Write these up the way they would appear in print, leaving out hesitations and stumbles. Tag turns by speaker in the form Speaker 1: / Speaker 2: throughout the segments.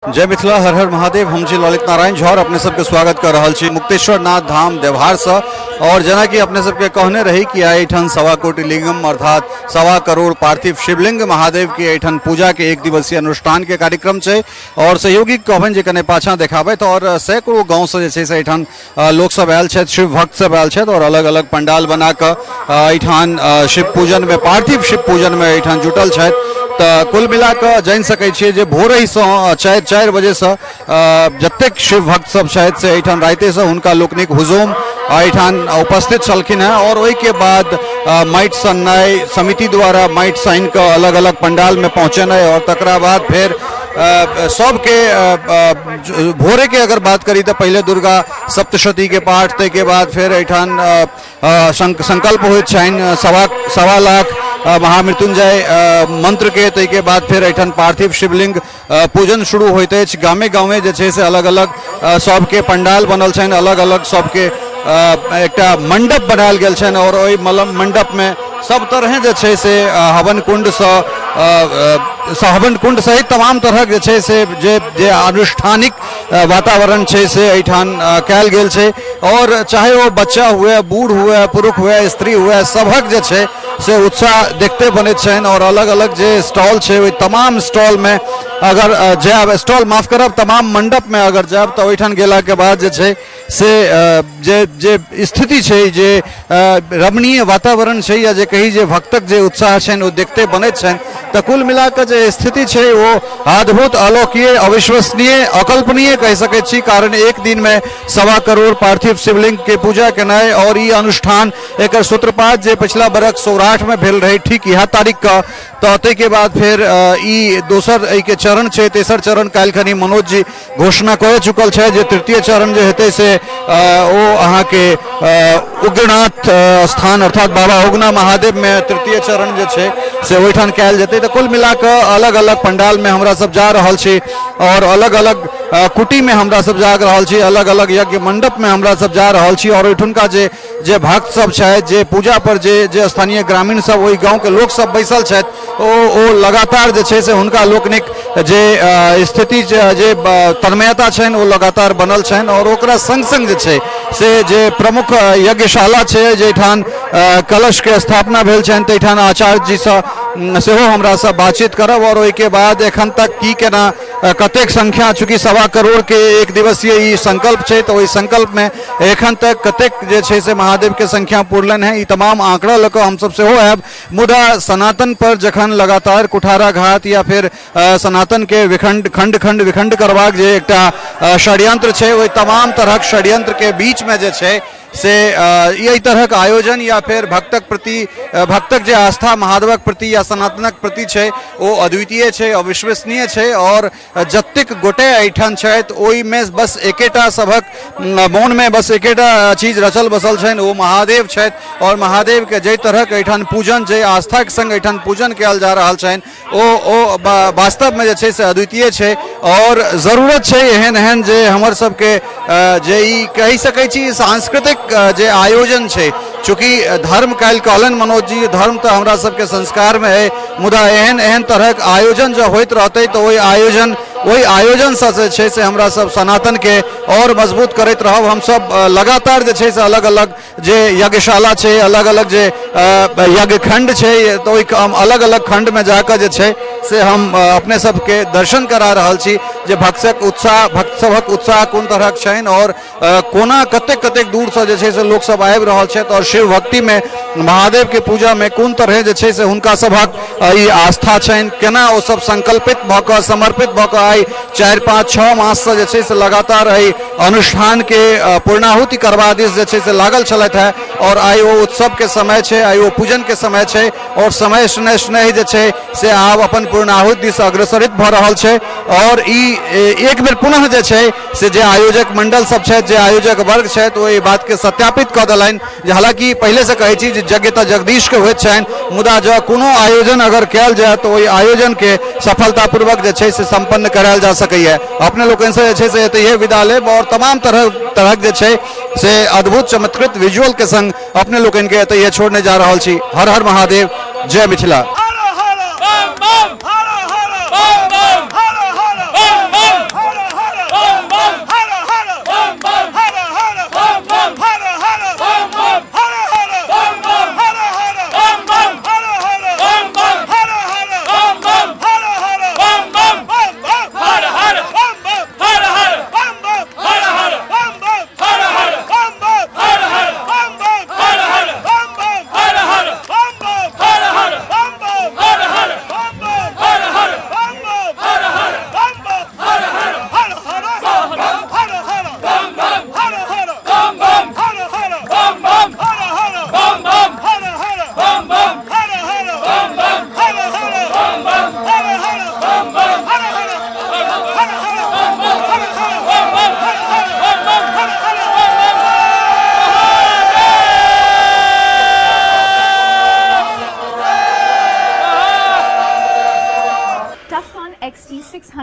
Speaker 1: जय मिथिला, हर हर महादेव। हम छी ललित नारायण झा और अपने सबके स्वागत कर रहा छी मुक्तेश्वर नाथ धाम देवहार से। और जना कि अपने सबके कहने रही कि एठन 1.25 कोटि लिंगम अर्थात 1.25 करोड़ पार्थिव शिवलिंग महादेव के एठन पूजा के 1 दिवसीय अनुष्ठान के कार्यक्रम है। और सहयोगी कहन जे कने पाछा देखाबे तो और सैकड़ों गाँव से एठन लोग सब आयल छथि, शिव भक्त सब आयल छथि और अलग अलग पंडाल बना कर एठन शिव पूजन में, पार्थिव शिव पूजन में एठन जुटल छथि। तो कुल मिला कर जान सकै छियै जे भोरहि से 4 बजे से जतेक शिव भक्त सब छथि से एठन राइते से हुनका लोकनिक हुजूम एठन उपस्थित छलखिन हैं। और ओहि के बाद माटि सन्नाइ समिति द्वारा माटि साइन कर अलग अलग पंडाल में पहुँचेनाइ और तकरा बाद फिर सबके भोरे के अगर बात करी तो पहले दुर्गा सप्तशती के पाठ, ते के बाद फिर एठन संकल्प होइत छनि 1.25 लाख महामृत्युंजय मंत्र के, ते के बाद फिर एठन पार्थिव शिवलिंग पूजन शुरू होइत अछि। गामे गामे जे छै से अलग अलग सबके पंडाल बनल छनि, अलग अलग सबके एकटा मंडप बनायल गेल छनि और ओहि मंडप में सब तरह जे छै से हवन कुंड सहित तमाम तरह जे छै से जे अनुष्ठानिक वातावरण छै से एठान कयल गेल छै। और चाहे वो बच्चा हुए, बूढ़ हुए, पुरुष हुए, स्त्री हुए, सबक जे छै से उत्साह देखते बने छन। और अलग अलग जे स्टॉल छै ओहि तमाम स्टॉल में अगर जाब, स्टॉल माफ करब, तमाम मंडप में अगर जाब तो ओहिठान गेला के बाद जे छै से जे स्थिति छै, जे रमणीय वातावरण छै या जे कही जे भक्तक जे उत्साह छनि ओ देखते बने छनि। तो कुल मिलाकर जे स्थिति छै वो अद्भुत, अलौकिक, अविश्वसनीय, अकल्पनीय कह सकै छी। कारण एक दिन में 1.25 करोड़ पार्थिव शिवलिंग के पूजा केनाइ और ये अनुष्ठान एक सूत्रपात जे पिछला बरख सौराठ में भेल रहे ठीक यह तारीख का, तो ते के बाद फिर ई दोसर के चरण छै, तेसर चरण काल्हि खनी मनोज जी घोषणा कऽ चुकल छै जे तृतीय चरण जे हेतै से ओ अहाँ के उग्रनाथ स्थान अर्थात बाबा उगना महादेव में तृतीय चरण जे छै से ओहिठान कयल जेतै। तो कुल मिलाकर अलग अलग पंडाल में हमरा सब जा रहल छी और अलग अलग कुटी में हमरा सब जा रहल छी, अलग अलग यज्ञ मंडप में हमरा सब जा रहल छी। और ओहिठुनका जे भक्त सब छथि, जे पूजा पर जे स्थानीय ग्रामीण सब, ओहि गाँव के लोक सब बैसल छथि, ओ लगातार जे छै से हुनका लोकनिक जे स्थिति जे तन्मयता छनि ओ लगातार बनल छनि। और ओकरा संग संग जे छै से जे प्रमुख यज्ञशाला छै जेठान कलश के स्थापना भेल छनि, तेठान आचार्य जी से सेहो हमरा सब बातचीत करब। और ओहि के बाद एखन तक की केना कतेक संख्या, चूँकि 1.25 करोड़ के 1 दिवसीय ई संकल्प छै, तो ओहि संकल्प में एखन तक कतेक जे छै से महादेव के संख्या पुरलन है, ई तमाम आंकड़ा लऽ कऽ हमसब सेहो आयब। मुदा सनातन पर जखन लगातार कुठाराघात या फिर सनातन के विखंड करबाक जे एकटा षड्यंत्र छै, ओहि तमाम तरहक षड्यंत्र के बीच में जे छै से यही तरह का आयोजन या फिर भक्तक जे आस्था महादेवक प्रति या सनातनक प्रति छै वो अद्वितीय छै, अविश्वसनीय छै। और जतेक गोटे एठान छथि ओहि में बस एकेटा सबक मोन में बस एकेटा चीज रचल बसल छनि, वो महादेव छथि। और महादेव के जे तरह के एठान पूजन, जे आस्था के संग एठान पूजन कयल जा रहल छनि ओ वास्तव में जे छै से अद्वितीय छै। और जरूरत छै एहन एहन जे हमर सबके जे ई कहि सकै छी सांस्कृतिक जे आयोजन छै, चूँकि धर्म काल्हि कहलन मनोज जी, धर्म तो हमरा सबके संस्कार में है, मुदा एहन एहन तरह आयोजन जो होइत रहते तो वही आयोजन से छै हमरा सब सनातन के और मजबूत करैत रहब। हम सब लगातार जे छै से अलग अलग जे यज्ञशाला छै, अलग अलग जे यज्ञ खंड छै, तो अलग अलग खंड में जाकर जे छै से हम अपने सबके दर्शन करा रहल छी जे भक्त सभक उत्साह कोन तरह छनि और कोना कतेक दूर से जे छै से लोक सब आबि रहल छथि। और शिव भक्ति में, महादेव के पूजा में कोन तरह जे छै से हुनका सभक ई आस्था छनि, केना ओ सब संकल्पित भऽ कऽ, समर्पित भऽ कऽ आई 4, 5, 6 मास से जे छै से लगातार एहि अनुष्ठान के पूर्णाहुति करबा दिस जे छै से लागल छलथि है। और आई वो उत्सव के समय छै, आई वो पूजन के समय छै और समय स्नेह जे छै से आब अपन पूर्णाहुति दिस अग्रसरित भऽ रहल छै। और ई एक बेर पुनः जे छै से जे आयोजक मंडल सब छथि, जे आयोजक वर्ग छथि, ओ ई बात के सत्यापित कऽ देलनि जे हालांकि पहले से कहै छी जे यज्ञ तऽ जगदीश के होइत छनि, मुदा जो कोनो आयोजन अगर कयल जाय तो ओहि आयोजन के सफलतापूर्वक जे छै से संपन्न करायल जा सकैए। अपने लोकनि से जे छै से एतहिए विदा लेब और तमाम तरह जे छै से अद्भुत चमत्कृत विजुअल के संग अपने लोकनि के एतहिए छोड़ने जा रहल छी। हर हर महादेव, जय मिथिला।
Speaker 2: हर हर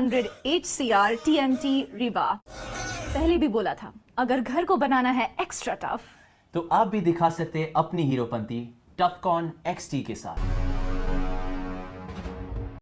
Speaker 2: 500 HCR TMT Riva। पहले भी बोला था, अगर घर को बनाना है एक्स्ट्रा टफ,
Speaker 3: तो आप भी दिखा सकते हैं अपनी हीरोपंती टफकॉन XT के साथ।